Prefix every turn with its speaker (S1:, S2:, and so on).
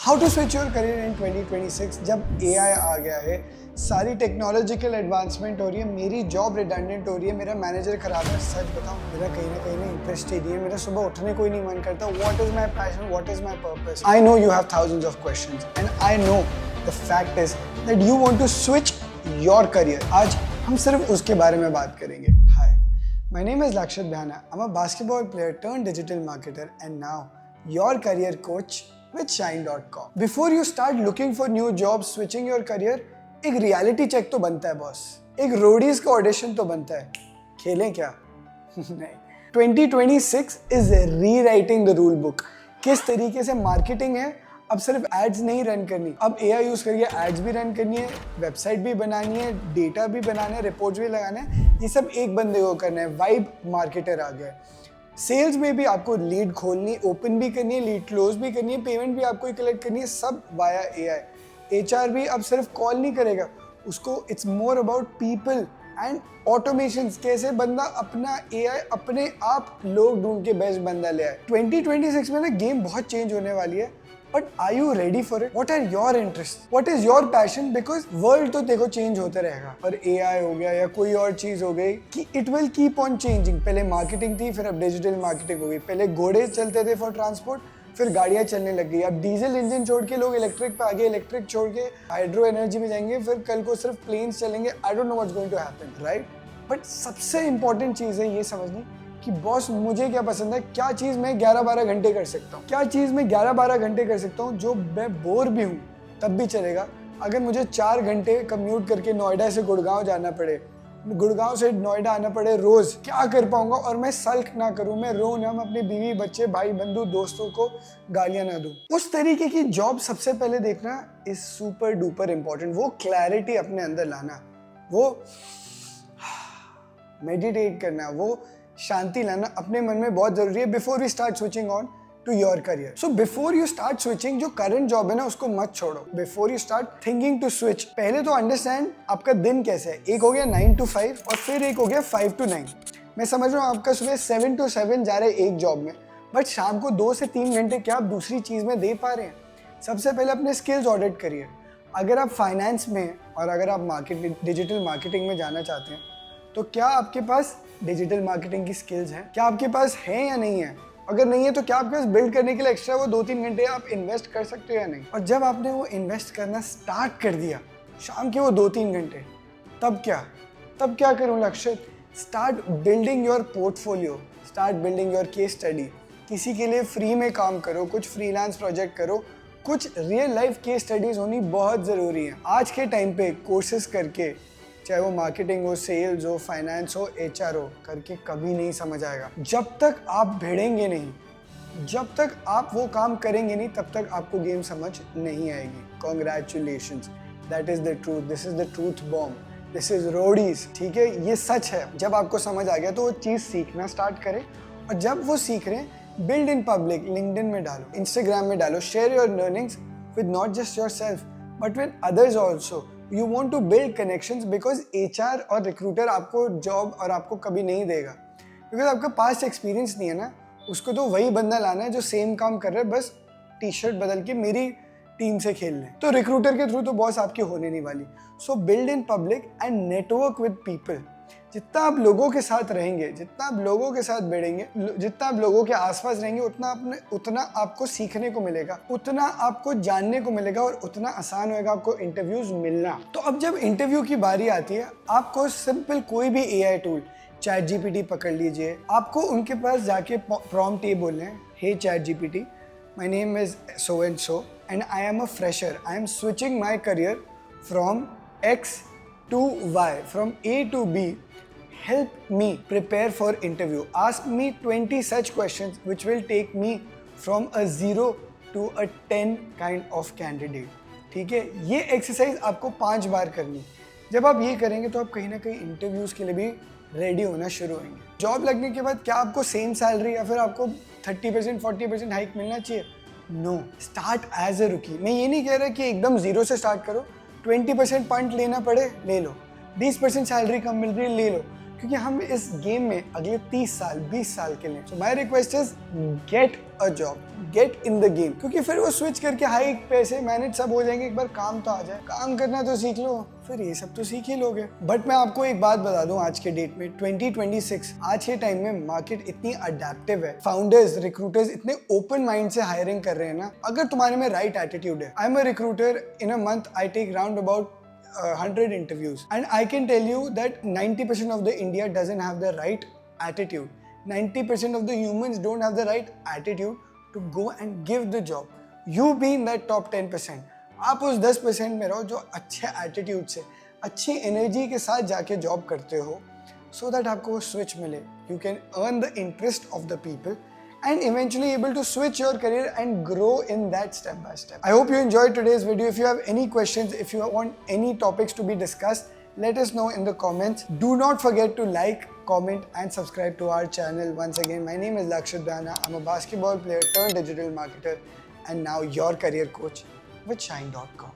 S1: How to switch your career in 2026। जब AI आ गया है, सारी टेक्नोलॉजिकल एडवांसमेंट हो रही है, मेरी जॉब रिडंडेंट हो रही है, मेरा मैनेजर खराब है। सच बताऊं, मेरा कहीं ना कहीं इंटरेस्ट ही नहीं है, मेरा सुबह उठने को ही नहीं मन करता। What is my passion, what is my purpose? I know you have thousands of questions and I know the fact is that you want to switch your career. आज हम सिर्फ उसके बारे में बात करेंगे। हाय, my name is Lakshit Bhana. I'm a basketball player turned digital marketer and now your career coach with Shine.com. Before you start looking for new jobs, switching your career, एक reality check तो बनता है boss, एक Roadies का audition तो बनता है। खेलें क्या? नहीं। 2026 is rewriting the rule book. किस तरीके से मार्केटिंग है, अब सिर्फ एड्स नहीं रन करनी, अब AI यूज करके एड्स भी रन करनी है, वेबसाइट भी बनानी है, डेटा भी बनाना है, रिपोर्ट्स भी लगाना है। ये सब एक बंदे को करना है। वाइब मार्केटर आ गया है। सेल्स में भी आपको लीड खोलनी, ओपन भी करनी है, लीड क्लोज भी करनी है, पेमेंट भी आपको ही कलेक्ट करनी है, सब वाया AI। HR भी अब सिर्फ कॉल नहीं करेगा, उसको it's more about people and automation. कैसे बंदा अपना AI अपने आप लोग ढूंढ के बेस्ट बंदा ले आए। 2026 में ना गेम बहुत चेंज होने वाली है, but are you ready for it? What are your interest, what is your passion? Because world तो देखो चेंज होता रहेगा, और AI हो गया या कोई और चीज हो गई कि it will keep on changing. पहले मार्केटिंग थी, फिर अब डिजिटल मार्केटिंग हो गई। पहले घोड़े चलते थे फॉर ट्रांसपोर्ट, फिर गाड़ियां चलने लग गई। अब डीजल इंजन छोड़ के लोग इलेक्ट्रिक पे आ गए, इलेक्ट्रिक छोड़ के हाइड्रो एनर्जी में जाएंगे, फिर कल को सिर्फ प्लेन्स चलेंगे। I don't know what's going to happen, right? But सबसे इंपॉर्टेंट चीज है ये समझनी कि बॉस मुझे क्या पसंद है, क्या चीज़ मैं 11-12 घंटे कर सकता हूँ, क्या चीज़ मैं 11-12 घंटे कर सकता हूँ जो मैं बोर भी हूँ तब भी चलेगा। अगर मुझे 4 घंटे कम्यूट करके नोएडा से गुड़गांव जाना पड़े, गुड़गांव से नोएडा आना पड़े रोज़, क्या कर पाऊंगा? और मैं सल्क ना करूँ, मैं रो ना, मैं अपने बीवी बच्चे भाई बंधु दोस्तों को गालियाँ ना दूँ। उस तरीके की जॉब सबसे पहले देखना इज सुपर डुपर इम्पोर्टेंट। वो क्लैरिटी अपने अंदर लाना, वो मेडिटेट करना, वो शांति लाना अपने मन में बहुत जरूरी है before we start switching on to your career. So before you start switching, जो करंट जॉब है ना उसको मत छोड़ो। Before you start thinking to switch, पहले तो अंडरस्टैंड आपका दिन कैसे है। एक हो गया 9 to 5 और फिर एक हो गया 5 to 9। मैं समझ रहा हूँ आपका सुबह 7 to 7 जा रहा है एक जॉब में, बट शाम को 2 से 3 घंटे क्या आप दूसरी चीज में दे पा रहे हैं? सबसे पहले अपने स्किल्स ऑडिट करिए। अगर आप फाइनेंस में और अगर आप डिजिटल मार्केटिंग में जाना चाहते हैं, तो क्या आपके पास डिजिटल मार्केटिंग की स्किल्स हैं? क्या आपके पास है या नहीं है? अगर नहीं है तो क्या आपके पास बिल्ड करने के लिए एक्स्ट्रा वो 2-3 घंटे आप इन्वेस्ट कर सकते हो या नहीं? और जब आपने वो इन्वेस्ट करना स्टार्ट कर दिया, शाम के वो 2-3 घंटे, तब क्या करूँ लक्षित? Start building your portfolio, start building your case study. किसी के लिए फ्री में काम करो, कुछ फ्रीलांस प्रोजेक्ट करो, कुछ रियल लाइफ केस स्टडीज होनी बहुत ज़रूरी है। आज के टाइम पे कोर्सेज करके, चाहे वो मार्केटिंग हो, सेल्स हो, फाइनेंस हो, HR हो, करके कभी नहीं समझ आएगा। जब तक आप भिड़ेंगे नहीं, जब तक आप वो काम करेंगे नहीं, तब तक आपको गेम समझ नहीं आएगी। Congratulations, that is the truth, this is the truth bomb, this is Roadies. ठीक है, ये सच है। जब आपको समझ आ गया तो वो चीज़ सीखना स्टार्ट करें, और जब वो सीख रहे हैं, बिल्ड इन पब्लिक, लिंक्डइन में डालो, इंस्टाग्राम में डालो, share your learnings with not just your self but with others also. You want to build connections because HR और रिक्रूटर आपको जॉब और आपको कभी नहीं देगा, because आपका पास्ट एक्सपीरियंस नहीं है ना। उसको तो वही बंदा लाना है जो सेम काम कर रहा है, बस टी-शर्ट बदल के मेरी टीम से खेल लें। तो रिक्रूटर के थ्रू तो बॉस आपकी होने नहीं वाली। सो build in public and network with people. जितना आप लोगों के साथ रहेंगे, जितना आप लोगों के साथ बैठेंगे, जितना आप लोगों के आसपास रहेंगे, उतना आपको सीखने को मिलेगा, उतना आपको जानने को मिलेगा, और उतना आसान होगा आपको इंटरव्यूज मिलना। तो अब जब इंटरव्यू की बारी आती है, आपको सिंपल कोई भी AI टूल, ChatGPT पकड़ लीजिए, आपको उनके पास जाके प्रॉम्प्ट ये बोलना है, हे ChatGPT, my name is so and so and I am a fresher, I am switching my career from X to Y, from A to B. Help me prepare for interview. Ask me 20 such questions which will take me from a 0 to a 10 kind of candidate. ठीक है, ये exercise आपको 5 बार करनी। जब आप ये करेंगे तो आप कहीं ना कहीं इंटरव्यूज के लिए भी रेडी होना शुरू होंगे। जॉब लगने के बाद क्या आपको सेम सैलरी या फिर आपको 30% 40% हाइक मिलना चाहिए? नो, स्टार्ट एज ए रुकी। मैं ये नहीं कह रहा कि एकदम 0 से स्टार्ट करो। 20% पंट लेना पड़े ले लो, 20% सैलरी कम मिल रही है ले लो, क्योंकि हम इस गेम में अगले 30 साल 20 साल के लिए। So my request is get a job, get in the game, क्योंकि फिर वो स्विच करके हाई पैसे मैनेज सब हो जाएंगे। एक बार काम तो आ जाए, काम करना तो सीख लो, फिर ये सब तो सीख ही लोगे। बट मैं आपको एक बात बता दूं, आज के डेट में 2026 आज के टाइम में मार्केट इतनी अडेप्टिव है, फाउंडर्स रिक्रूटर्स इतने ओपन माइंड से हायरिंग कर रहे हैं ना। अगर तुम्हारे में राइट एटीट्यूड है, I am a recruiter, in a month I take round about 100 interviews, and I can tell you that 90% of the India doesn't have the right attitude. 90% of the humans don't have the right attitude to go and give the job. You be in that top 10%. आप उस 10% में रहो जो अच्छे attitude से, अच्छी energy के साथ जाके जॉब करते हो, so that आपको वो स्विच मिले. You can earn the interest of the people and eventually able to switch your career and grow in that step by step. I hope you enjoyed today's video. If you have any questions, if you want any topics to be discussed, let us know in the comments. Do not forget to like, comment and subscribe to our channel. Once again, my name is Lakshit Dana. I'm a basketball player turned digital marketer and now your career coach with Shine.com.